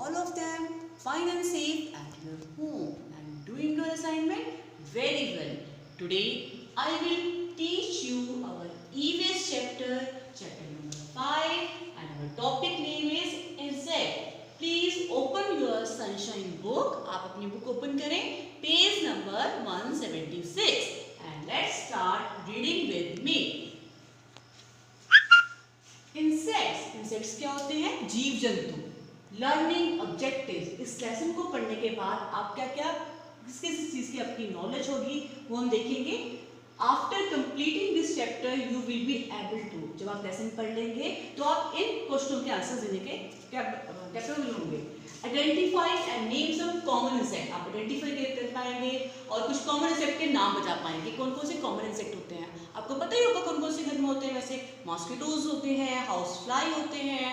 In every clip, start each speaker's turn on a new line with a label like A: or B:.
A: all of them fine and safe at your home and doing your assignment very well. Today I will teach you our EVS chapter, chapter number 5, and our topic name is insect. Please open your sunshine book. आप अपनी book open करें, page number 176, and let's start reading with me. Insects क्या होते हैं? जीव जंतु. Learning objectives. इस lesson को पढ़ने के बाद आप क्या क्या किस किस चीज की आपकी नॉलेज होगी वो हम देखेंगे. After completing this chapter you will be able to, जब आप लेसन पढ़ लेंगे तो आप इन क्वेश्चन के आंसर देने के कैपेबल होंगे. Identify and name some common insect. आप आइडेंटिफाई कर पाएंगे और कुछ कॉमन इंसेक्ट के नाम बता पाएंगे. कौन कौन से कॉमन इंसेक्ट होते हैं आपको पता ही होगा. कौन कौन से घर में होते हैं? वैसे मॉस्किटोज होते हैं, हाउस फ्लाई होते हैं,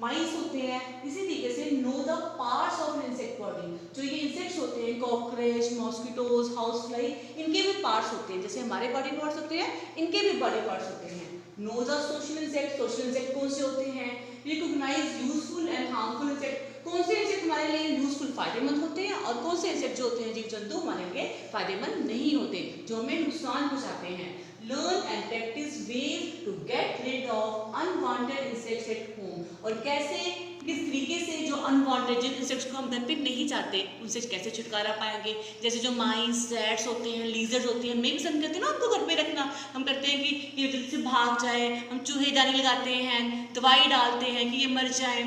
A: माइस होते हैं. इसी तरीके से know the parts of an insect body. जो ये इंसेक्ट्स होते हैं, कॉकरोच, मॉस्किटोज, हाउस फ्लाई, इनके भी पार्ट्स होते हैं. जैसे हमारे बॉडी पार्ट्स होते हैं, इनके भी बॉडी पार्ट्स होते हैं. Know the social insect. Social insect कौन से होते हैं? Recognise useful and harmful insect. कौन से इंसेक्ट हमारे लिए यूजफुल फायदेमंद होते हैं और कौन से इंसेक्ट जो होते हैं जीव जंतु हमारे लिए फायदेमंद नहीं होते, जो हमें नुकसान पहुंचाते हैं. Learn and practise ways to get rid of unwanted insects at home. और कैसे किस तरीके से जो अनवांटेड जिन इंसेक्ट्स को हम घर पे नहीं चाहते उनसे कैसे छुटकारा पाएंगे. जैसे जो माइस, रैट्स होते हैं, लीजर्स होते हैं, हमें भी पसंद करते हैं ना उनको घर पे रखना. हम करते हैं कि ये जल्दी से भाग जाए, हम चूहे दानी लगाते हैं, दवाई डालते हैं कि ये मर जाए,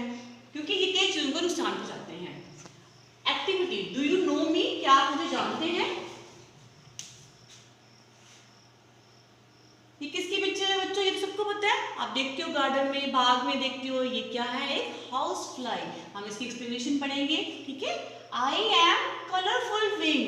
A: क्योंकि ये कई चीज़ों को नुकसान पहुंचाते हैं. एक्टिविटी. डू यू नो मी. क्या आप मुझे जानते हैं? ये किसकी पिक्चर है बच्चों? ये तो सबको पता है. आप देखते हो गार्डन में, बाग में देखते हो. ये क्या है? एक हाउस फ्लाई. हम इसकी एक्सप्लेनेशन पढ़ेंगे. ठीक है. I am colourful wing.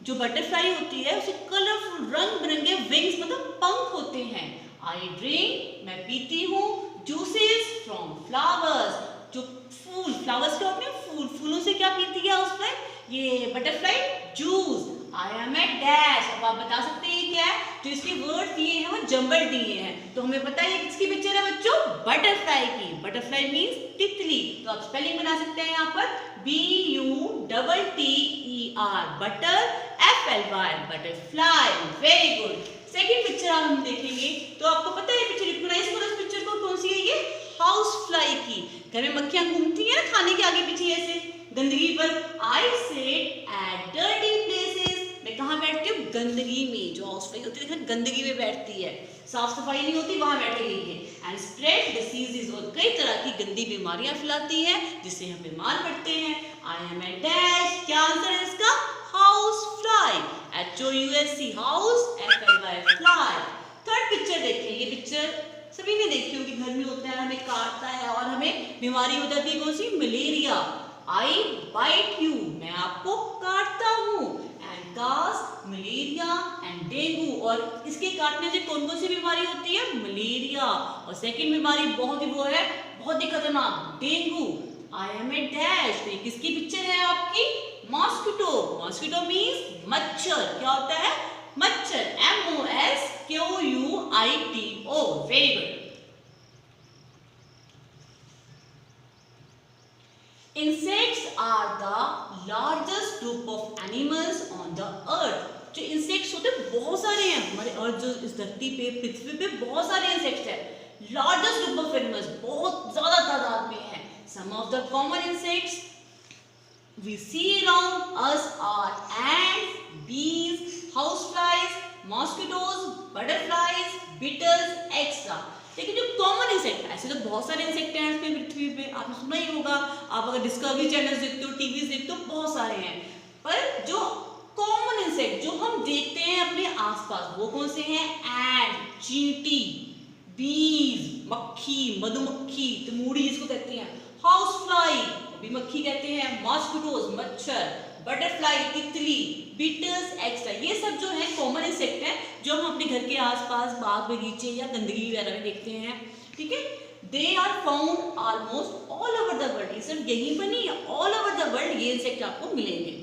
A: जो बटरफ्लाई होती है उसे कलरफुल रंग बिरंगे विंग्स मतलब पंख होते हैं. I drink. मैं पीती हूँ. Juices from flowers. जो फूल, फ्लावर्स क्या होते हैं? फूल. फूलों से क्या पीती है हाउस फ्लाई? ये butterfly juice. I am a dash. अब आप बता सकते हैं क्या है? जो इसके वर्ड दिए हैं वो जंबल दिए हैं, तो हमें पता है किसकी पिक्चर है बच्चों? बटरफ्लाई की. बटरफ्लाई मींस तितली. तो आप स्पेलिंग बना सकते हैं यहाँ पर BUTTER. Butter FLY. Butterfly. Very good. Second picture हम देखेंगे तो आपको पता है पिक्चर रिकॉग्नाइज करो. इस पिक्चर को कौन सी है? ये हाउस फ्लाई की. घर में मक्खियां घूमती हैं खाने के आगे पीछे ऐसे गंदगी पर. I sit at dirty places. मैं कहाँ बैठती हूँ? गंदगी में. जो हाउस फ्लाई होती है गंदगी में बैठती है, साफ सफाई नहीं होती, वहां बैठेगी है. And spread diseases. और कई तरह की गंदी बीमारियां फैलाती है जिससे हम बीमार पड़ते हैं. I am a dash. क्या आंसर है इसका? House fly. HOUSE. House. FLY. Fly. Third picture देखिए. ये पिक्चर सभी ने देखी होगी. घर में होता है, हमें काटता है और हमें बीमारी हो जाती है. कौन सी? मलेरिया. I bite you. मैं आपको काटता हूँ. And cause. Malaria and dengue. और इसके काटने से कौन कौन सी बीमारी होती है? मलेरिया. और सेकंड बीमारी बहुत ही वो है, बहुत ही खतरनाक, dengue. I am a dash. तो किसकी पिक्चर है आपकी? मॉस्किटो. मॉस्किटो मीन्स मच्छर. क्या होता है? मच्छर. MOSQUITO. Very good. Insects are the largest group of animals on the earth. जो इंसेक्ट्स होते हैं बहुत सारे हैं हमारे अर्थ, जो इस धरती पे, पृथ्वी पे बहुत सारे इंसेक्ट्स हैं. लार्जेस्ट ग्रुप ऑफ एनिमल्स, बहुत ज्यादा तादाद में है. Some of the common insects we see around us are ants, bees, houseflies, mosquitoes, butterflies, beetles, etc. लेकिन जो कॉमन इंसेक्ट, ऐसे तो बहुत सारे इंसेक्ट हैं इस पे पृथ्वी पे, आपने सुना ही होगा. आप अगर डिस्कवरी चैनल्स देखते हो, टीवी देखते हो, बहुत सारे हैं. पर जो कॉमन इंसेक्ट जो हम देखते हैं अपने आसपास वो कौन से हैं? एंट, चींटी, बीज, मक्खी, मधुमक्खी, तमूड़ी जिसको कहते हैं, हाउस फ्लाई भी मक्खी कहते हैं, मॉस्किटोज मच्छर, बटरफ्लाई तितली, बीटल्स एक्स्ट्रा. ये सब जो है कॉमन इंसेक्ट हैं जो हम अपने घर के आसपास बाग बगीचे या गंदगी वगैरह में देखते हैं. ठीक है. They are found almost all over the world. ये सिर्फ यहीं पर नहीं, ऑल ओवर द वर्ल्ड ये इंसेक्ट आपको मिलेंगे.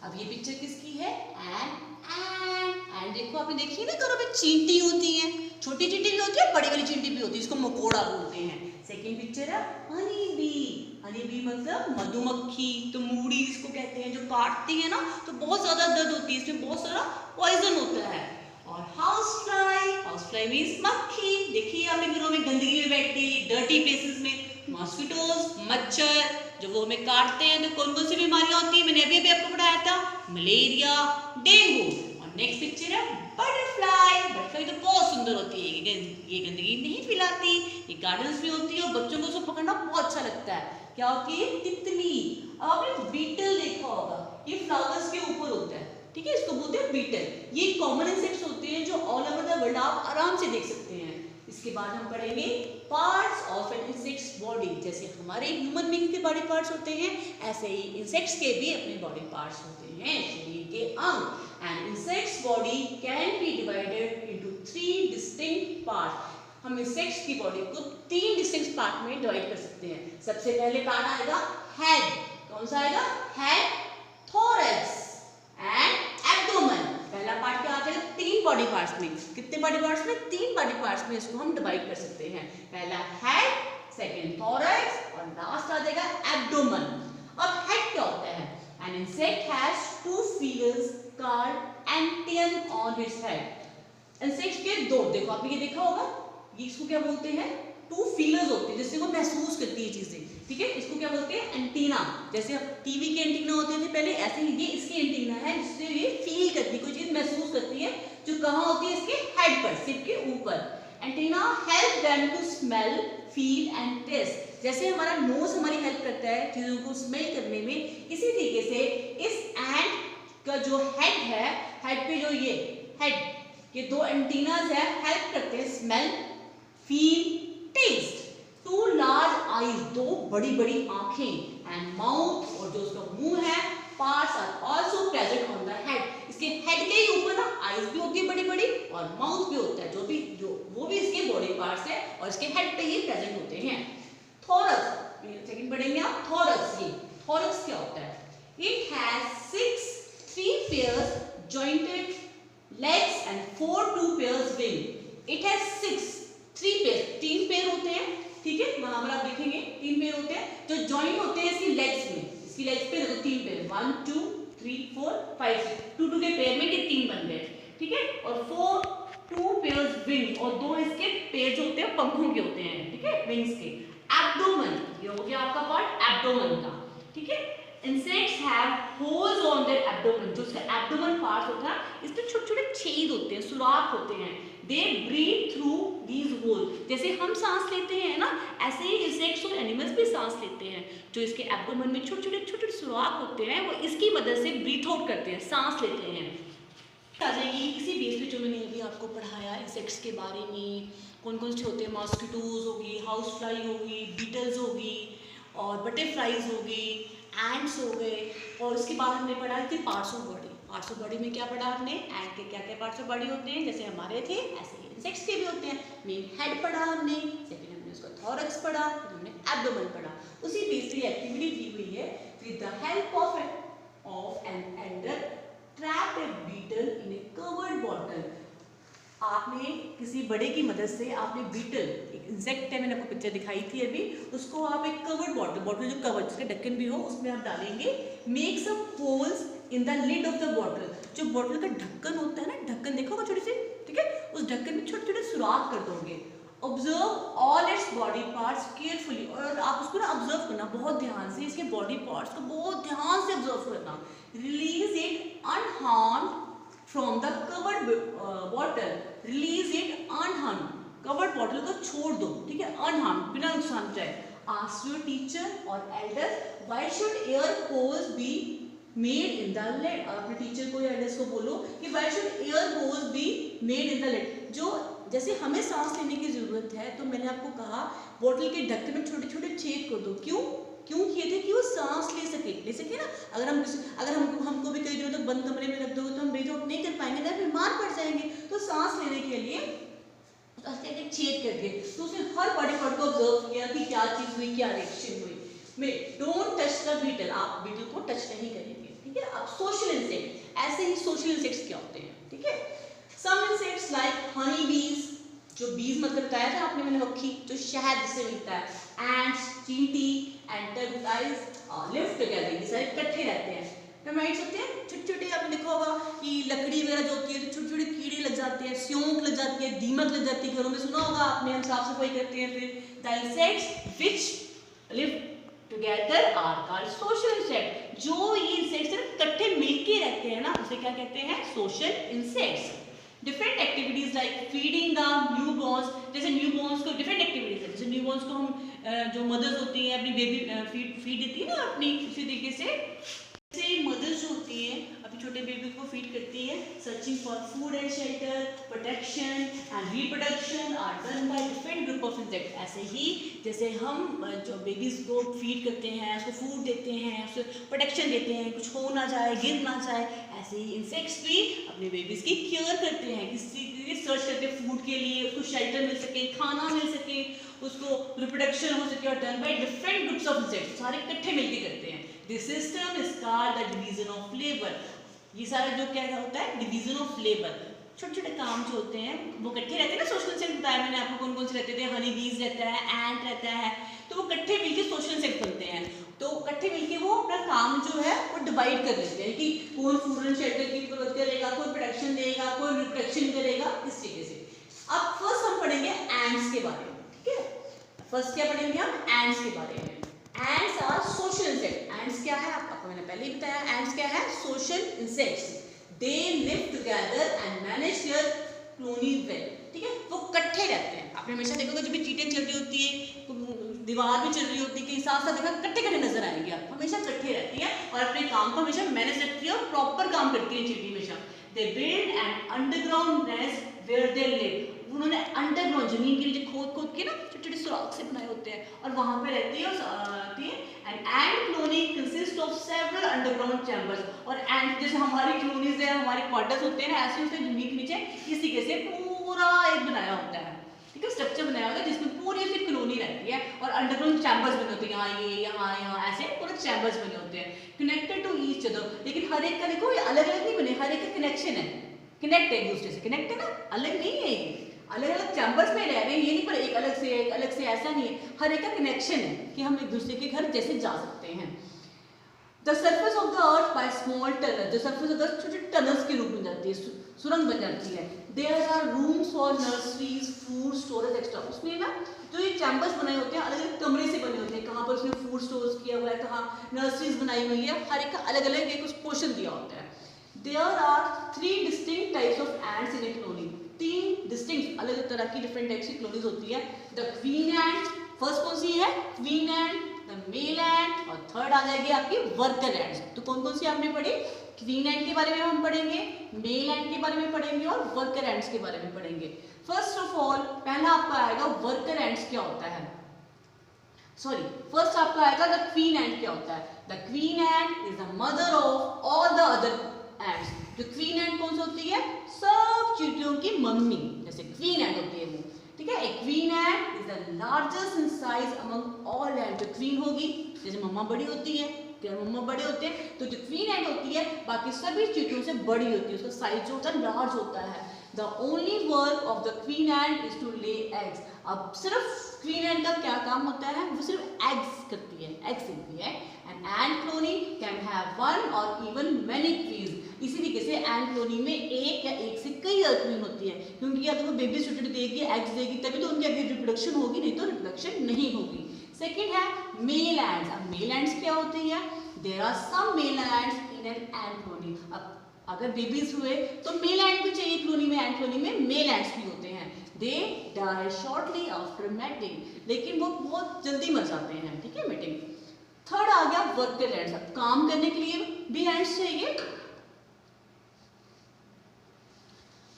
A: अब ये पिक्चर किसकी है? एंड देखो आपने देखी ना, घरों में चींटी होती है, छोटी चींटी भी होती है, बड़ी वाली चींटी भी होती है, इसको मकोड़ा बोलते हैं. सेकेंड पिक्चर है हनी बी. हनी बी मतलब मधुमक्खी, तो मूड़ी जिसको कहते हैं, जो काटती है ना तो बहुत ज्यादा दर्द होती है, इसमें बहुत सारा पॉइजन होता है। और हाउस फ्लाई मीन्स मक्खी, देखिए आपके घरों में गंदगी में बैठती है, डर्टी प्लेसेस में। मॉस्किटोज मच्छर, जो वो हमें काटते हैं तो कौन कौन सी बीमारियां होती है, मैंने अभी आपको पढ़ाया था, मलेरिया, डेंगू। और नेक्स्ट पिक्चर है बटरफ्लाई तो बहुत सुंदर होती है, ये गंदगी नहीं फैलाती, ये गार्डन्स में होती है और बच्चों को उसको पकड़ना बहुत अच्छा लगता है। क्या होती है, तितली। अब आपने बीटल देखा होगा, ये फ्लावर्स के ऊपर होता है, ठीक है, इसको बोलते हैं बीटल। ये कॉमन इंसेक्ट्स होते हैं जो ऑल ओवर द वर्ल्ड आप आराम से देख सकते हैं। इसके बाद हम पढ़ेंगे parts of an insect's body. जैसे हमारे ह्यूमन बीइंग के बॉडी पार्ट्स होते हैं, ऐसे ही इंसेक्ट्स के भी अपने बॉडी पार्ट्स होते हैं, शरीर के अंग। And insects body can be divided into 3 distinct parts. हम इंसेक्ट्स की बॉडी को 3 डिस्टिंक्ट पार्ट में डिवाइड कर सकते हैं। सबसे पहले पार्ट आएगा हेड, कौन सा आएगा, हेड, थोरैक्स एंड एब्डोमेन। पहला पार्ट क्या आता है, 3 बॉडी पार्ट्स में, कितने बॉडी पार्ट्स में, 3 बॉडी पार्ट्स में इसको हम डिवाइड कर सकते हैं। पहला हेड, सेकंड थोरैक्स और लास्ट आ जाएगा एब्डोमेन। अब हेड क्या होता है, an insect has 2 feelers called antennae on its head। Insect के दो, देखो आपने ये देखा होगा, ये इसको क्या बोलते हैं, 2 feelers होते हैं जिससे वो महसूस करती है चीजें, ठीक है, इसको क्या बोलते हैं, एंटीना। जैसे टीवी के एंटीना होते थे पहले, ऐसे ही ये इसके एंटीना है जिससे ये फील करती है, कोई चीज महसूस करती है, जो कहाँ होती है, इसके हेड पर, सिर के ऊपर। Antenna help them to smell, feel and taste. जैसे हमारा नोज हमारी हेल्प करता है चीजों को स्मेल करने में, इसी तरीके से इस एंट का जो हेड है, हेड पे जो ये हेड, ये 2 एंटीनास है, हेल्प करते हैं smell, feel, taste. 2 large eyes, 2 बड़ी बड़ी आंखें, एंड माउथ, और जो उसका मुंह है, parts are also present on the head. इसके हेड के ही ऊपर ना आईज भी होती है बड़ी बड़ी, और माउथ भी होता है, जो वो भी इसके बॉडी पार्ट्स है, और इसके हेड पे ही प्रेजेंट होते हैं। थोरैक्स, सेकंड पढ़ेंगे आप, थोरैक्स। ये थोरैक्स क्या होता है, it has 3 pairs jointed legs and 2 pairs wing। It has 3 pairs, 3 pair होते हैं, ठीक है, वहां पर आप देखेंगे 3 पेयर होते हैं जो जॉइंट होते हैं इसकी लेग्स में। इसकी लेग्स पे देखो 3 पेयर, 1 2 3 4 5 6, 2 के पेयर में ये 3 बन गए, ठीक है। और 2 पेयर्स विंग, और 2 इसके पेयर जो होते हैं पंखों के होते हैं, ठीक है, विंग्स के। एब्डोमेन, ये हो गया आपका पार्ट एब्डोमेन का, ठीक है। Insects have holes on their abdomen। जो इसका एब्डोमेन पार्ट होता है, इसमें छोटे छोटे छेद होते हैं, सुराख होते हैं। They breathe through these holes। जैसे हम सांस लेते हैं ना, ऐसे ही इंसेक्ट्स और एनिमल्स भी सांस लेते हैं। जो इसके एब्डोमेन में छोटे छोटे सुराख होते हैं, वो इसकी मदद से ब्रीथ आउट करते हैं, सांस लेते हैं। आ जाइए इसी बेस पे जो मैंने अभी आपको पढ़ाया इंसेक्ट्स के बारे में, कौन कौन से होते हैं, मॉस्किटोज होगी, हाउस फ्लाई होगी, बीटल्स होगी, और बटरफ्लाइज होगी, एंड्स हो गए। और उसके बाद हमने पढ़ा कि parts of body. Parts of body में क्या पढ़ा हमने, एंड के क्या क्या पार्ट्स ऑफ बॉडी होते हैं, जैसे हमारे थे ऐसे ही इंसेक्ट्स के भी होते हैं। मेन हेड पढ़ा हमने, सेकंड हमने उसका थोरैक्स पढ़ा, फिर हमने एब्डोमेन पढ़ा। उसी बेस पे एक्टिविटी दी हुई है, with the help of an elder trap a beetle in a covered bottle. आपने किसी बड़े की मदद से आपने बीटल, एक इंसेक्ट है, मैंने आपको पिक्चर दिखाई थी अभी, उसको आप एक कवर्ड बॉटल जो कवर जिसका ढक्कन भी हो उसमें आप डालेंगे। Make some holes in the lid of the bottle. जो बॉटल का ढक्कन होता है ना, ढक्कन देखो छोटे से, ठीक है, उस ढक्कन में छोटे छोटे सुराख कर दोगे। Observe all its body parts carefully, और आप उसको ना ऑब्जर्व करना बहुत ध्यान से, इसके बॉडी पार्ट्स को बहुत ध्यान से ऑब्जर्व करना। Release it unharmed from the covered bottle. Release it unharmed, covered bottle को छोड़ दो, ठीक है, अनहार्म्ड, बिना नुकसान जाए। आस्क योर टीचर और elder why should air holes be made in the lid. और अपने टीचर को या एल्डर्स को बोलो कि why should air holes be made in the lid. जो जैसे हमें सांस लेने की जरूरत है, तो मैंने आपको कहा बोतल के ढक्कन में छोटे छोटे छेद कर दो। क्यों किए थे, कि वो सांस ले सके ना। अगर हमको भी कई दिनों तक बंद कमरे में रख दोगे तो हम ब्रीथ आउट नहीं कर पाएंगे ना, बीमार पड़ जाएंगे। तो सांस लेने के लिए छेद कर दिए, तो उसने हर बॉडी पार्ट को ऑब्जर्व किया कि क्या चीज हुई, क्या रिएक्शन हुई। में डोंट टच द बीटल, आप बीटल को टच नहीं करेंगे, ठीक है। अब सोशल इंसेक्ट, ऐसे ही सोशल इंसेक्ट्स क्या होते हैं, ठीक है। सम इंसेक्ट्स लाइक हनी बीज, जो बीज मतलब बताया था आपने, मैंने मक्खी, जो शहद से मिलता है, एंड्स, चींटी, एंड टर्मिनाइज लिव टुगेदर, ये सारे इकट्ठे रहते हैं। टर्माइट्स होते हैं छोटे छोटे, आपने देखा होगा कि लकड़ी वगैरह जो होती है तो छोटे छोटे कीड़े लग जाते हैं, स्योंक लग जाती है, दीमक लग जाती है, घरों में सुना होगा आपने, हम साफ सफाई करते हैं। फिर the insects which live together are called social insect, जो ये इंसेक्ट्स सिर्फ इकट्ठे मिलके रहते हैं ना, उसे क्या कहते हैं, social insects. Different activities like feeding the newborn's, जैसे न्यूबॉर्न्स को डिफरेंट एक्टिविटीज है, जैसे न्यूबॉर्न्स को हम जो मदर्स होती हैं अपनी बेबी फीड देती है ना अपनी, उसी तरीके से मदर्स जो होती हैं अपने छोटे बेबी को फीड करती है। Searching for food and shelter, protection and reproduction are done by different group of insects. ऐसे ही जैसे हम जो बेबीज को फीड करते हैं, उसको फूड देते हैं, उसको प्रोटेक्शन देते हैं, कुछ हो ना जाए, गिर ना जाए, ऐसे ही इंसेक्ट्स भी अपने बेबीज की केयर करते हैं, किसी सर्च करते हैं फूड के लिए, उसको शेल्टर मिल सके, खाना मिल सके, उसको रिप्रोडक्शन हो सके, और done by different groups of insects, सारे इकट्ठे मिलकर करते हैं। This system is called the division of labour. ये सारा जो क्या होता है, डिवीजन ऑफ लेबर, छोटे छोटे काम जो होते हैं वो इकट्ठे रहते हैं ना। सोशल इंसेक्ट बताया मैंने आपको कौन कौन से रहते थे, हनी बीज रहता है, एंट रहता है, तो वो इकट्ठे मिलकर सोशल इंसेक्ट बनते हैं। तो इकट्ठे मिलकर वो अपना काम जो है वो डिवाइड कर लेते हैं कि कौन फूड एंड शेल्टर की जरूरत करेगा, कोई प्रोटेक्शन देगा, कोई रिप्रोडक्शन करेगा, इस तरीके से। अब फर्स्ट हम पढ़ेंगे एंट्स के बारे में, ठीक है। फर्स्ट क्या पढ़ेंगे हम, एंट्स के बारे में। Ants are social insects. Ants क्या है आपको मैंने पहले ही बताया, ants क्या है, social insects. They live together and manage their colony well. ठीक है, वो इकट्ठे रहते हैं। आपने हमेशा देखा होगा जब भी चींटियां चल रही होती है, दीवार भी चल रही होती है, कहीं साथ साथ देखा इकट्ठे इकट्ठे नजर आएंगे आप, हमेशा इकट्ठे रहती है और अपने काम को हमेशा मैनेज करती है और प्रॉपर काम करती है चींटी हमेशा। They build an underground nest where they live. उन्होंने अंडरग्राउंड जमीन के नीचे खोद खोद के ना छोटे छोटे सुराख से बनाए होते हैं और वहां पे रहती है। And ant colony consists of several underground chambers. और एंट जैसे हमारी कॉलोनीज है, हमारे क्वार्टर्स होते हैं ना, ऐसे उसके जमीन के नीचे इसी कैसे पूरा एक बनाया होता है, ठीक है, स्ट्रक्चर बनाया होता है जिसमें पूरी उसकी कॉलोनी रहती है और अंडरग्राउंड चैम्बर्स बने होते हैं, यहाँ ऐसे पूरे चैम्बर्स बने होते हैं कनेक्टेड टू ईच अदर। लेकिन हर एक का देखो ये अलग अलग नहीं बने, हर एक का कनेक्शन है, कनेक्ट है एक दूसरे से, कनेक्ट है ना, अलग नहीं है ये, अलग अलग चैम्बर्स में रह रहे हैं, ये नहीं पर एक अलग से ऐसा नहीं है, हर एक का कनेक्शन है कि हम एक दूसरे के घर जैसे जा सकते हैं। The surface of the earth by small tunnel, जो सर्फेस ऑफ द अर्थ छोटे टनल्स के रूप में जाती है, सुरंग बन जाती है। There are rooms for nurseries, food storage extra. उसमें ना जो ये चैम्बर्स बनाए होते हैं अलग अलग कमरे से बने होते हैं, कहाँ पर उसने फूड स्टोर किया हुआ है, कहाँ नर्सरीज बनाई हुई है, हर एक का अलग अलग एक पोर्शन दिया होता है। There are 3 distinct types of ants in a colony. 3 distinct अलग अलग तरह की डिफरेंट टाइप्स की कॉलोनीज होती है। द क्वीन एंट, फर्स्ट कौन सी है, क्वीन एंट, द मेल एंट, और थर्ड आ जाएगी आपकी वर्कर एंट्स। तो कौन कौन सी आपने पढ़ी, क्वीन एंट के बारे में हम पढ़ेंगे, मेल एंट के बारे में पढ़ेंगे और वर्कर एंट्स के बारे में पढ़ेंगे। फर्स्ट ऑफ ऑल पहला आपका आएगा वर्कर एंट्स क्या होता है, सॉरी फर्स्ट आपका आएगा द क्वीन एंट क्या होता है। The queen ant is the mother of all the other ants. जो क्वीन एंट कौन सी होती है, सब चींटियों की मम्मी, जैसे क्वीन एंट होती है वो, ठीक है। A queen ant is the largest in size among all ant. जो क्वीन होगी, जैसे मम्मा बड़ी होती है, क्या मम्मा बड़े होते हैं, तो जो क्वीन एंट होती है बाकी सभी चींटियों से बड़ी होती है, उसका साइज जो होता है लार्ज होता है। The only work of the queen ant is to lay eggs. अब सिर्फ क्वीन एंट का क्या काम होता है, वो सिर्फ एग्स करती है, एग्स देती है। And ant colony can have 1 और इवन मेनी क्वीन्स। इसी तरीके से एंट कॉलोनी में एक या एक से कई क्वीन होती है, क्योंकि अगर वो बेबी छोटे देगी, एग्स देगी, तभी तो उनकी आगे रिप्रोडक्शन होगी, नहीं तो रिप्रोडक्शन नहीं होगी। सेकेंड है मेल एंट्स। अब मेल एंट्स क्या होती है, there are some male ants in an ant colony. अब अगर बेबीज हुए तो मेल एंट भी चाहिए कॉलोनी में, एंट कॉलोनी में मेल एंट्स भी होते हैं। They die shortly after mating, लेकिन वो बहुत जल्दी मर जाते हैं, ठीक है, मैटिंग। थर्ड आ गया वर्कर एंट्स। अब काम करने के लिए भी एंट्स चाहिए।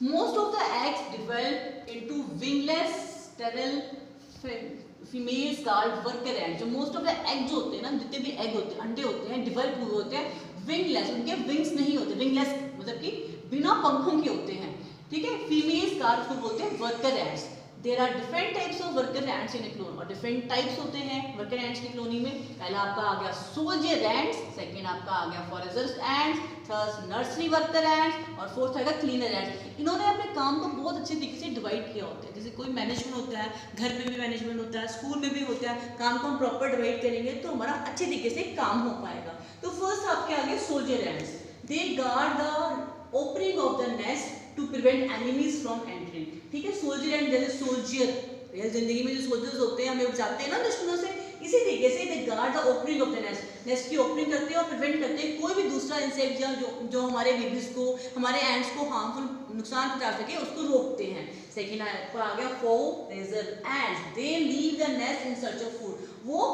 A: Most of the eggs develop into wingless sterile females called worker ants. जो most of the egg जो होते हैं ना, जितने भी egg होते हैं, अंडे होते हैं, develop हुए होते हैं wingless, उनके wings नहीं होते, wingless मतलब कि बिना पंखों के होते हैं, ठीक है। Females called उसको बोलते हैं worker ants. There are different types of worker ants in a colony, और डिफरेंट टाइप्स होते हैं वर्कर एंड्स की कॉलोनी में। पहला आपका आ गया सोल्जर एंड्स, सेकंड आपका आ गया Forester's ends, third nursery worker ends, और फोर्थ आएगा क्लीनर एंड्स। इन्होंने अपने काम को बहुत अच्छे तरीके से डिवाइड किया होता है। जैसे कोई मैनेजमेंट होता है, घर पे भी मैनेजमेंट होता है, स्कूल में भी होता है, काम को हम प्रॉपर डिवाइड करेंगे तो हमारा अच्छे तरीके से काम हो पाएगा। तो फर्स्ट आपके आगे soldier ants, they guard the opening of the nest to prevent enemies from entering. ठीक है, सोल्जर एंड जैसे सोल्जर रियल जिंदगी में जो सोल्जर्स होते हैं हमें बचाते हैं ना दुश्मनों से, इसी तरीके से they guard the opening of the nest, nest की ओपनिंग करते हैं और प्रिवेंट करते हैं कोई भी दूसरा इंसेक्ट या जो हमारे बेबीज को, हमारे एंड्स को हार्मफुल नुकसान पहुंचा सके उसको रोकते हैं। सेकेंड पर आ गया forester ants, they leave the nest in search of food, वो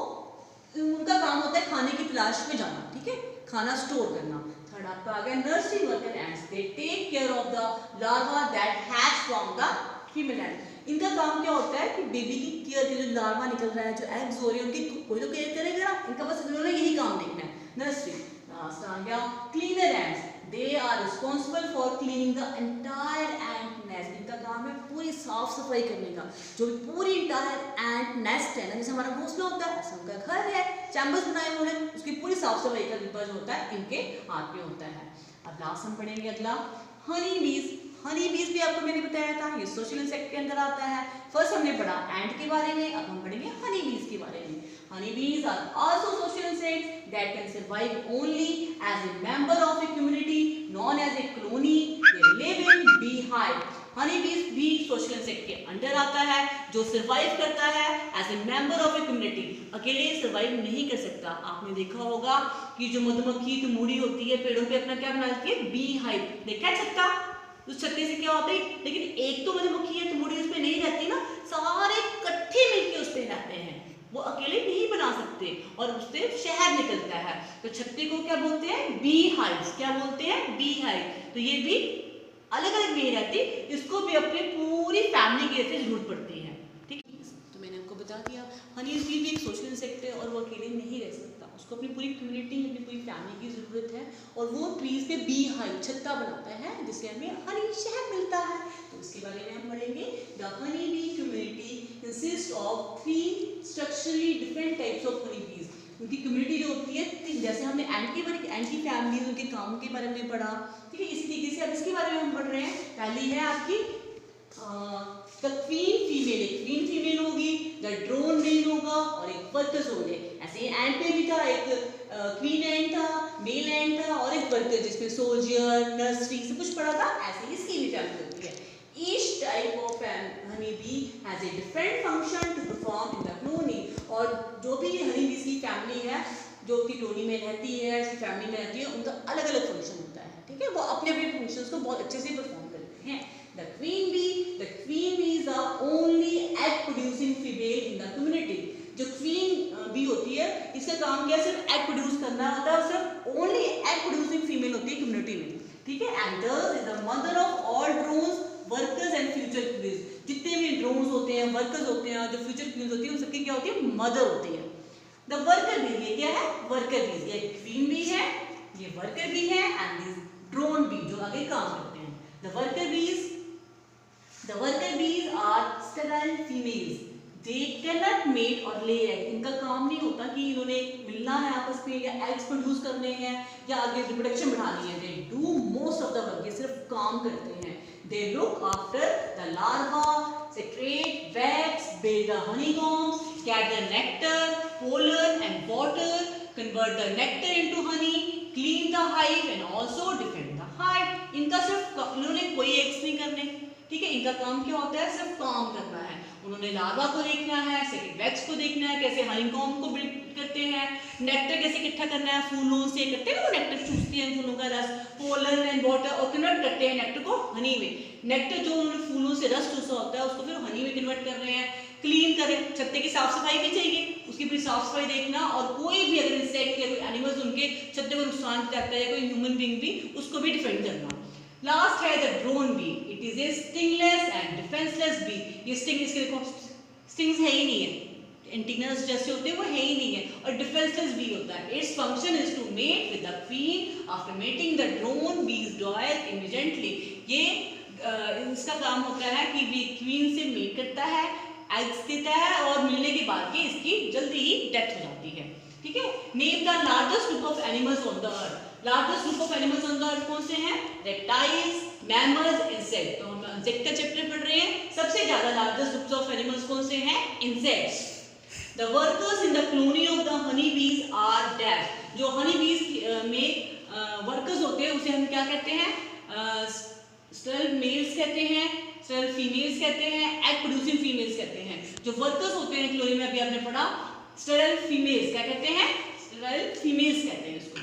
A: उनका काम होता है खाने की तलाश में जाना, ठीक है, खाना स्टोर करना। थर्ड आपका आ गया nursery worker ants, they take care of the larva that hatch from the female ant. इनका काम क्या होता है कि बेबी की केयर के, जो लार्वा निकल रहा है, जो एग्स हो रहे हैं, उनकी कोई तो केयर करेगा ना, इनका बस इन्होंने यही काम देखना है। नर्सरी लास्ट आ गया cleaner ants, they are responsible for cleaning the entire ant nest. इनका काम है पूरी साफ सफाई करने का, जो पूरी एंटायर एंट नेस्ट है ना, जैसे हमारा घोंसला होता है ऐसा उनका घर है, चैम्बर्स बनाए हुए हैं, उसकी पूरी साफ सफाई का जिम्मा जो होता है इनके हाथ में होता है। अब लास्ट हम पढ़ेंगे अगला हनी बीज। हनी बीज भी आपको मैंने बताया था, ये सोशल इंसेक्ट के अंदर आता है। फर्स्ट हमने पढ़ा एंट के बारे में, अब हम पढ़ेंगे हनी बीज के बारे में। Honey bees are also social insects that can survive only as a member of a community known as a colony, they live in beehive. Honey bees भी सोशल इंसेक्ट के अंडर आता है, जो सर्वाइव करता है as a member of a community. अकेले survive नहीं कर सकता। आपने देखा होगा कि जो मधुमक्खी तमुड़ी होती है पेड़ों पे अपना क्या बनाती है, बीहाइव, देखा है छत्ता, उस छत्ते से क्या होता है, लेकिन एक तो मधुमक्खी है तमुड़ी उस पे नहीं रहती ना, सारे इकट्ठे मिलकर उस पे रहते हैं, वो अकेले नहीं बना सकते और उससे शहद निकलता है। तो छत्ते को क्या बोलते हैं, बीहाइव्स। क्या बोलते हैं, बीहाइव। तो ये भी अलग अलग नहीं रहती, इसको भी अपनी पूरी फैमिली की ऐसे जरूरत पड़ती है। ठीक, तो मैंने आपको बता दिया हनी बी भी एक सोशल इंसेक्ट है और वो अकेले नहीं रह सकता, उसको अपनी पूरी कम्युनिटी, अपनी पूरी फैमिली की जरूरत है, और वो ट्रीज पे बी हाइव छत्ता बनाता है जिससे हमें हनी शहद मिलता है। तो इसके बारे में हम पढ़ेंगे। The honey bee community consist of 3 structurally different types of honey बीज। उनकी कम्युनिटी जो होती है, जैसे हमने एंट की फैमिली, उनके कामों के बारे में पढ़ा, ठीक है, इसी तरीके से अब इसके बारे में हम पढ़ रहे हैं। पहली है आपकी क्वीन फीमेल, एक क्वीन फीमेल होगी, द ड्रोन मेल होगा और एक वर्कर होंगे। ऐसे एंट पे भी था, एक क्वीन एंट था, मेल एंट था और एक वर्कर, जिसमें सोल्जर, नर्सरी सब कुछ पढ़ा था। ऐसे इसकी भी फैमिली होती है। Each type of honey bee has a different function to perform in the colony। और जो भी हनी बीज की फैमिली है, जो कि कॉलोनी में रहती है, इसकी फैमिली में रहती है, उनका अलग अलग फंक्शन होता है, ठीक है, वो अपने अपने फंक्शंस को बहुत अच्छे से परफॉर्म करते हैं। The queen bee is the only egg producing female in the community। जो क्वीन बी होती है, इसका काम क्या है, सिर्फ एग प्रोड्यूस करना होता है, सिर्फ ओनली एग प्रोड्यूसिंग फीमेल होती है कम्युनिटी में, ठीक है। And thus is the mother of all drones, workers and future queens. जितने भी ड्रोन्स होते हैं, वर्कर्स होते हैं, जो फ्यूचर क्वींस होती है, उन सबकी क्या होती है, मदर होती है। द वर्कर बी, ये क्या है, वर्कर बीज, ये क्वीन भी है, ये वर्कर भी है, एंड दिस ड्रोन बी जो आगे काम करते हैं। The worker bees are sterile females, they cannot mate और ले एग। इनका काम नहीं होता कि इन्होंने मिलना है आपस में या एग्स प्रोड्यूस करने हैं या आगे रिप्रोडक्शन बढ़ानी है। They do most of the work, ये सिर्फ काम करते हैं। They look after the larva, secrete, wax, build the honeycombs, gather nectar, pollen and water, convert the nectar into honey, clean the hive and also defend the hive। इनका सिर्फ, इन्होंने कोई x नहीं करने, ठीक है, इनका काम क्या होता है, सिर्फ काम करना है। उन्होंने लार्वा को देखना है, सेकेंड वैक्स को देखना है, कैसे हनीकॉम्ब को बिल्ड करते हैं, नेक्टर कैसे इकट्ठा करना है, फूलों से करते हैं ना, नेक्टर चूसते हैं फूलों का रस, पोलन एंड वाटर, और कन्वर्ट करते हैं नेक्टर को हनी में। नेक्टर जो उन्होंने फूलों से रस चूसा होता है उसको फिर हनी में कन्वर्ट कर रहे हैं। क्लीन करें, छत्ते की साफ सफाई भी चाहिए, उसकी पूरी साफ सफाई देखना, और कोई भी अगर इंसेक्ट या कोई एनिमल्स उनके छत्ते को नुकसान पहुंचाता है या कोई ह्यूमन बीइंग भी, उसको भी डिफेंड करना। लास्ट है the drone bee, it is a stingless and defenceless bee. ये स्टिंग, इसके देखो स्टिंग्स है ही नहीं है, एंटीनास जैसे होते हैं वो है ही नहीं है, और डिफेंसलेस बी होता है। Its function is to mate with the queen, after mating the drone bees die immediately. ये इसका काम होता है कि वे क्वीन से मेट करता है, एग्स देता है और मिलने के बाद के इसकी जल्दी ही डेथ हो जाती है। ठीक है, name the largest group of animals on the earth. Largest group of animals on the अर्थ कौन से हैं? Reptiles, mammals, insect. तो हम इंसेक्ट का चैप्टर पढ़ रहे हैं। सबसे ज्यादा लार्जेस्ट ग्रुप्स ऑफ एनिमल्स कौन से हैं? Insects. The workers in the colony of the honey bees are dash. जो हनी बीज में वर्कर्स होते हैं उसे हम क्या कहते हैं? स्टेरल मेल्स कहते हैं, स्टेरल फीमेल्स कहते हैं, एग प्रोड्यूसिंग फीमेल्स कहते हैं। जो वर्कर्स होते हैं कॉलोनी में, अभी आपने पढ़ा, स्टेरल फीमेल्स क्या कहते हैं? स्टेरल फीमेल्स कहते हैं इसको।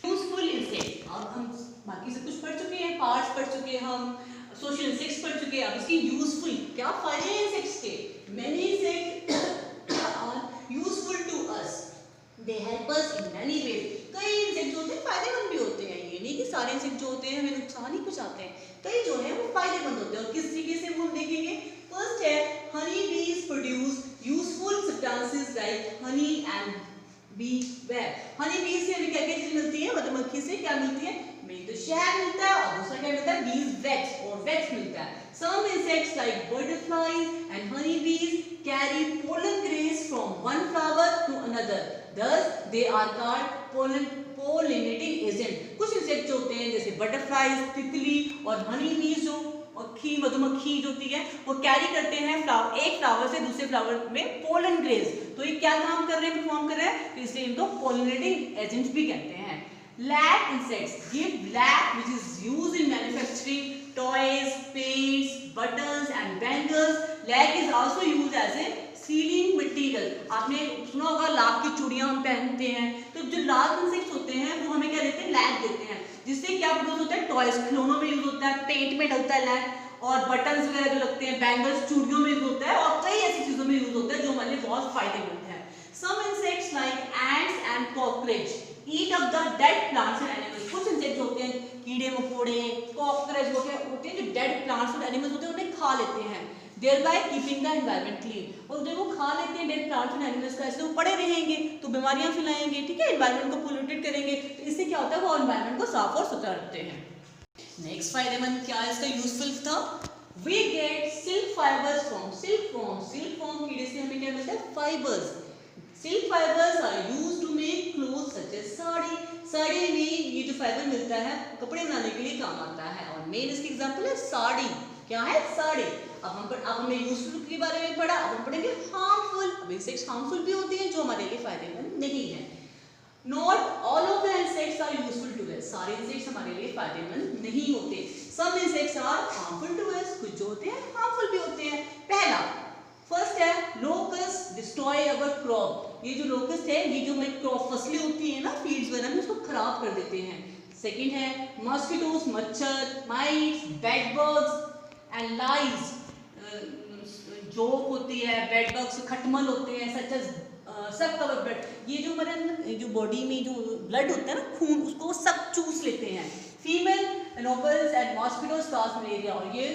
A: यूजफुल इंसेक्ट, अब हम बाकी सब कुछ पढ़ चुके हैं, पार्ट्स पढ़ चुके हैं, हम सोशल इंसेक्ट्स पढ़ चुके हैं। अब इसकी यूजफुल क्या फायदे हैं इंसेक्ट्स के? Many insects are useful to us, they help us in many ways. कई इंसेक्ट जो होते हैं फायदेमंद भी होते हैं, ये नहीं कि सारे इंसेक्ट जो होते हैं हमें नुकसान ही पहुंचाते हैं। कई जो है वो फायदेमंद होते हैं। और किस तरीके से वो हम देखेंगे। फर्स्ट है, honey bees produce useful substances like honey and bee web. Honey bees से हमें क्या क्या चीज मिलती है? मधुमक्खी से क्या मिलती है? मेन तो शहद मिलता है और दूसरा क्या मिलता है? बीज वैक्स, और वैक्स मिलता है। Some insects like butterflies and honeybees carry pollen grains from one flower to another. Thus, they are called pollinating agent. कुछ इंसेक्ट होते हैं जैसे बटरफ्लाइज, तितली और honeybees जो मधुमक्खी जो होती है वो कैरी करते हैं एक फ्लावर से दूसरे फ्लावर में पोलन ग्रेन्स। तो ये क्या काम कर रहे हैं? परफॉर्म कर रहे हैं, तो इसलिए इनको पोलिनेटिंग एजेंट्स भी कहते हैं। Lac insects give lac which is used in manufacturing toys, paints, buttons and bangles. Lac is also used as a sealing material. आपने सुना होगा लाख की चूड़ियां हम पहनते हैं, तो जो लाख इंसेक्ट्स होते हैं वो हमें क्या देते हैं? लैक देते हैं, जिससे क्या प्रोड्यूस होता है? टॉयज, खिलौनों में यूज होता है, पेंट में डलता है लैक, और बटन्स वगैरह जो लगते हैं, बैंगल्स, चूड़ियों में यूज होता है, और कई ऐसी चीजों में यूज होता है जो हमारे लिए बहुत फायदेमंद है। Some insects like ants and cockroach eat up the dead plants and animals. कुछ इंसेक्ट होते हैं, कीड़े मकोड़े, कॉकरोच होते हैं जो डेड प्लांट्स और एनिमल्स होते हैं उन्हें खा लेते हैं, thereby keeping the environment clean. और जब वो खा लेते हैं डेड प्लांट्स और एनिमल्स का, इसलिए वो पड़े रहेंगे तो बीमारियां फैलाएंगे, ठीक है, एनवायरनमेंट को पोल्यूटेड करेंगे, तो इससे क्या होता है? वो एनवायरनमेंट को साफ और सुथरा रखते हैं। नेक्स्ट फायदेमंद क्या है इसका? यूजफुल था, we get silk fibers from silkworm. silkworm कीड़े से हमें क्या मिलता है? Fibres. Silk fibers are used to make clothes such as sari. Sari में ये जो फाइबर मिलता है कपड़े बनाने के लिए काम आता है, और मेन इसकी एग्जांपल है साड़ी। क्या है? साड़ी। अब हमने यूजफुल के बारे में पढ़ा, अब हम पढ़ेंगे हार्मफुल। अब इंसेक्ट्स हार्मफुल भी होती हैं जो हमारे लिए फायदेमंद नहीं है। Not all of the insects are useful to us. सारे इंसेक्ट्स हमारे लिए फायदेमंद नहीं होते। Some insects are harmful to us. कुछ जो होते हैं हार्मफुल भी होते हैं। पहला फर्स्ट है लोकस्ट डिस्ट्रॉय अवर क्रॉप। ये जो लोकस्ट है ये जो हमारी क्रॉप फसलें होती है ना फील्ड्स वगैरह में, उसको खराब कर देते हैं। सेकंड है मॉस्किटोस, मच्छर, mites, bed bugs and lies, joke होती है, बेड बग्स, खटमल होते हैं, सच एज सब कवर ब्लड। ये जो हमारे जो बॉडी में जो ब्लड होता है ना, खून, उसको सब चूस लेते हैं। Female Anopheles and mosquitoes cause malaria. और ये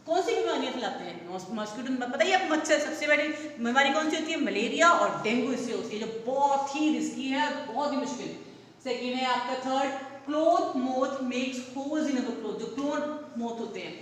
A: कौन सी बीमारियां फैलाते हैं? मॉस्किटो, पता ही है, मच्छर। सबसे बड़ी बीमारी कौन सी होती है? मलेरिया और डेंगू इससे होती है, जो बहुत ही रिस्की है, बहुत ही मुश्किल। सेकेंड है आपका third, cloth moth makes holes in our cloth. जो क्लोथ मोथ होते हैं,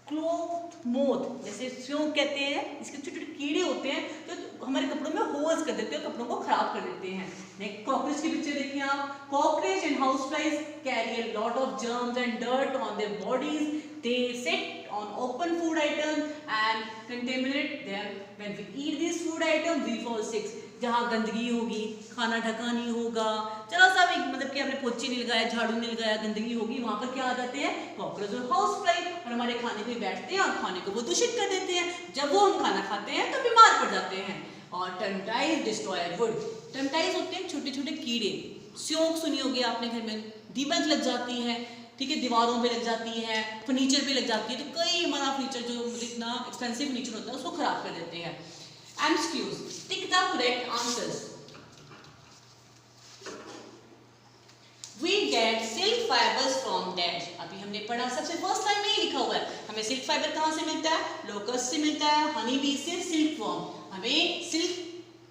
A: क्लोथ मोथ जैसे स्यों कहते हैं, इसके छोटे छोटे कीड़े होते हैं तो हमारे कपड़ों में होल्स कर देते हैं, कपड़ों को खराब कर देते हैं। नेक्स्ट कॉकरोच की पिक्चर देखिए आप। Cockroach and house flies carry a lot of germs and dirt on their bodies. They sit on open food items and contaminate them. When we eat these food items, we fall sick. जहाँ गंदगी होगी, खाना ढका नहीं होगा, चलो सब एक मतलब कि आपने पोछी नहीं लगाया, झाड़ू नहीं लगाया, गंदगी होगी, वहाँ पर क्या आ जाते हैं? कॉकरोच और हाउस फ्लाई, और हमारे खाने पे बैठते हैं और खाने को वो दूषित कर देते हैं। जब वो हम खाना खाते हैं तो बीमार पड़ जाते हैं। और टर्मिटाइज डिस्ट्रॉय वुड। टर्मिटाइज होते हैं छोटे छोटे कीड़े। स्योंक सुनी होगी आपने घर में, दीमक लग जाती है, ठीक है, दीवारों पे लग जाती है, फर्नीचर पे लग जाती है, तो कई हमारा फर्नीचर जो इतना एक्सपेंसिव फर्नीचर होता है उसको खराब कर देते हैं। MCQs, tick the correct answers. We get silk fibers from dash। अभी हमने पढ़ा, सबसे फर्स्ट लाइन में ही लिखा हुआ है, हमें सिल्क फाइबर कहाँ से मिलता है? लोकस्ट से मिलता है, हनी बी से सिल्क वॉर्म। हमें सिल्क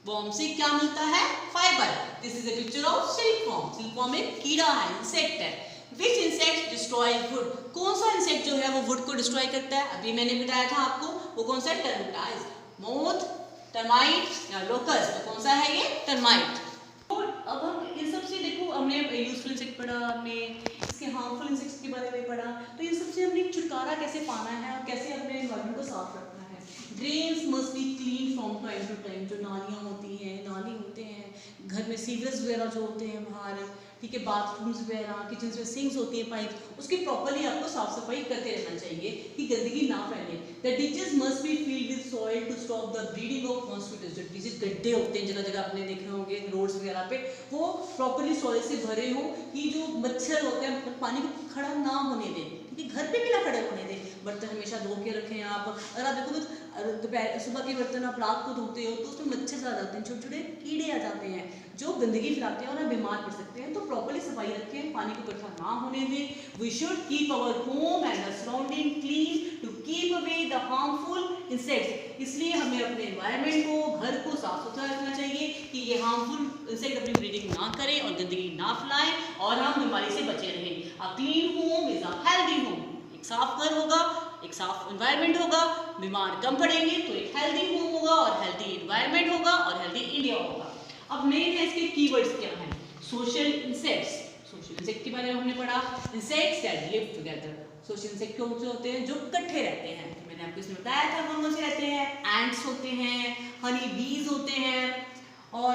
A: वॉर्म से क्या मिलता है? Fibre. This is a picture of silk worm. Silk worm एक कीड़ा है, इंसेक्ट है। विच इंसेक्ट डिस्ट्रॉय वुड, कौन सा इंसेक्ट जो है वो वुड को डिस्ट्रॉय करता है? अभी मैंने बताया था आपको, वो कौन सा है? टर्मिटाइज, मोथ, टर्माइट या लोकस्ट, तो कौन सा है ये? टर्माइट। और अब हम इन सब से देखो, हमने यूजफुल इंसेक्ट पढ़ा, हमने इसके हार्मफुल इंसेक्ट्स के बारे में पढ़ा, तो इन सब से हमने छुटकारा कैसे पाना है और कैसे अपने एनवायरनमेंट को साफ रखना है। Drains must be clean from time to time, जो नालियाँ होती हैं, नाली होते हैं, घर में सीवरेज वगैरह जो होते हैं बाहर, ठीक है, बाथरूम्स वगैरह, किचन में सिंक्स होती है, पाइप, उसकी प्रॉपर्ली आपको साफ सफाई करते रहना चाहिए कि गंदगी ना फैले। The ditches must be filled with soil to stop the breeding of mosquitoes, जो डिचेस गड्ढे होते हैं जगह जगह आपने देखे होंगे रोड्स वगैरह पे, वो प्रॉपर्ली सॉइल से भरे हो कि जो मच्छर होते हैं पानी को खड़ा ना होने दें, ठीक है, घर पे भी ना खड़े होने दें। बर्तन हमेशा धो के रखें आप, अगर आप देखो दोपहर सुबह के बर्तन आप रात को धोते हो तो उसमें मच्छर ज़्यादा आते हैं, छोटे छोटे कीड़े आ जाते हैं जो गंदगी फैलाते हैं और आप बीमार पड़ सकते हैं। तो प्रॉपर्ली सफाई रखें, पानी को इकट्ठा ना होने दें। We should keep our home and the surrounding clean to keep away the harmful insects, इसलिए हमें अपने एनवायरनमेंट को, घर को साफ सुथरा रखना चाहिए कि ये हार्मफुल इंसेक्ट अपनी ब्रीडिंग ना करें और गंदगी ना फैलाएं और हम बीमारी से बचे रहें। A clean home is a healthy home, एक साफ घर होगा, एक साफ एनवायरनमेंट होगा, बीमार कम पड़ेंगे तो एक हेल्दी होम होगा और हेल्दी एनवायरनमेंट होगा और हेल्दी इंडिया होगा। अब मेन है इसके कीवर्ड्स क्या हैं? सोशल इंसेक्ट्स, सोशल इंसेक्ट के बारे में हमने पढ़ा। Insects that live together, social insect कौन से होते हैं? जो इकट्ठे रहते हैं, मैंने आपको इसमें बताया था कौन से रहते हैं। एंट्स होते हैं, हनी बीज होते हैं और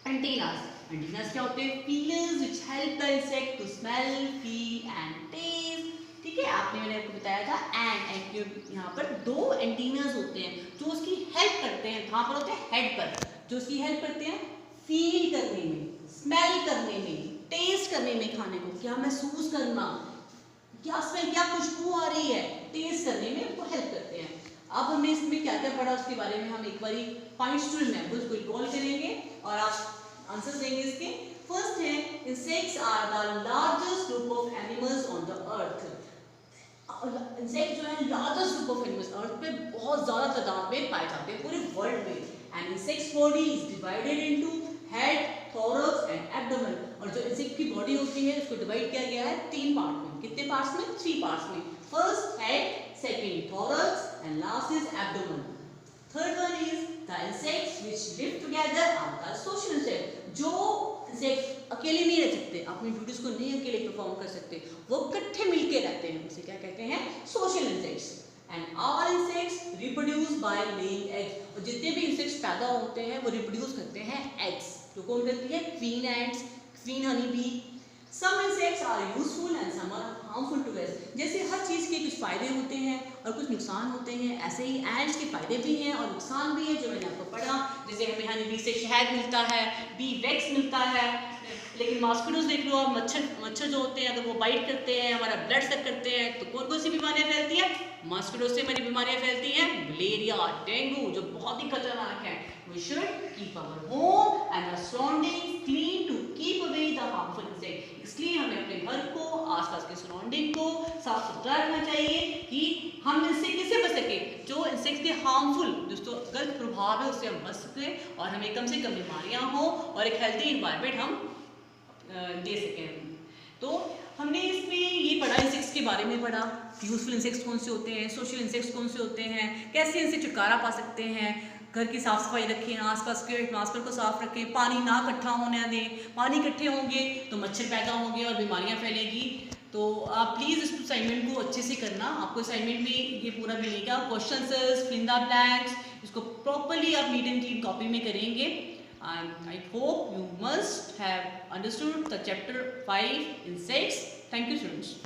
A: एंटीनास। एंटीनास क्या होते हैं? Feelers which help the insect to smell, feel and taste, ठीक है, आपने मैंने आपको बताया था एंड यहाँ पर दो एंटीनास होते हैं जो उसकी हेल्प करते हैं। कहाँ पर होते हैं? हेड पर, जो उसकी हेल्प करते हैं फील करने में, स्मेल करने में, टेस्ट करने में, खाने को क्या महसूस करना, क्या स्मेल, क्या खुशबू आ रही है, टेस्ट करने में उनको हेल्प करते हैं। अब हमने इसमें क्या क्या पढ़ा उसके बारे में हम एक बार पॉइंट्स टू रिमेंबर को रिकॉल करेंगे और आप आंसर देंगे इसके। फर्स्ट है insects are the largest group of animals on the earth. Insect जो है largest group of animals earth पे बहुत ज्यादा तादाद में पाए जाते हैं पूरे वर्ल्ड में। And insects body is divided into head, thorax and abdomen, और जो इंसेक्ट की बॉडी होती है उसको डिवाइड किया गया है 3 पार्ट में। कितने पार्ट्स में? 3 पार्ट्स में। First head, second thorax and last is abdomen. Third one is the insects which live together are the social insect. जो इंसेक्ट अकेले नहीं रह सकते, अपनी ड्यूटीज को नहीं अकेले परफॉर्म कर सकते, वो इकट्ठे मिलके रहते हैं, उसे क्या कहते हैं? Social insects. And all insects reproduce by laying eggs, और जितने भी इंसेक्ट्स पैदा होते हैं वो रिप्रोड्यूस करते हैं एग्स, जो कौन करती है? Queen ants, queen honey bee. Some insects are useful and some are harmful to us. जैसे हर चीज़ के कुछ फायदे होते हैं और कुछ नुकसान होते हैं, ऐसे ही एंट्स के फायदे भी हैं और नुकसान भी है, जो मैंने आपको पढ़ा। जैसे हमें हनी बी से शहद मिलता है, बी वैक्स मिलता है, लेकिन मॉस्किटोज देख लो आप, मच्छर जो होते हैं अगर वो बाइट करते हैं, हमारा ब्लड सक करते हैं, तो कौन कौन सी बीमारियां फैलती हैं? मॉस्किटोज से हमारी बीमारियां फैलती हैं, मलेरिया, डेंगू, जो बहुत ही खतरनाक है। We should keep our home and our surrounding clean to keep away the harmful insect. इसलिए हमें अपने घर को, आसपास के सराउंडिंग को साफ सुथरा रखना चाहिए कि हम इससे कैसे बच सके, जो इंसेक्ट के हार्मफुल जो गलत प्रभाव है उससे हम बच सकें और हमें कम से कम बीमारियां हो और एक हेल्थी एनवायरनमेंट हम दे सकें। तो हमने इसमें ये पढ़ा, इंसेक्ट्स के बारे में पढ़ा, यूजफुल इंसेक्ट्स कौन से होते हैं, सोशल इंसेक्ट्स कौन से होते हैं, कैसे इनसे छुटकारा पा सकते हैं, घर की साफ सफाई रखें, आसपास के एटमॉस्फेयर को साफ रखें, पानी ना इकट्ठा होने दें, पानी इकट्ठे होंगे तो मच्छर पैदा होंगे और बीमारियां फैलेगी। तो आप प्लीज़ इस असाइनमेंट को अच्छे से करना, आपको असाइनमेंट में ये पूरा मिलेगा, question fill in the blanks, इसको प्रॉपरली आप नीट एंड क्लीन कॉपी में करेंगे। I hope you must have understood the chapter 5 insects. Thank you, students.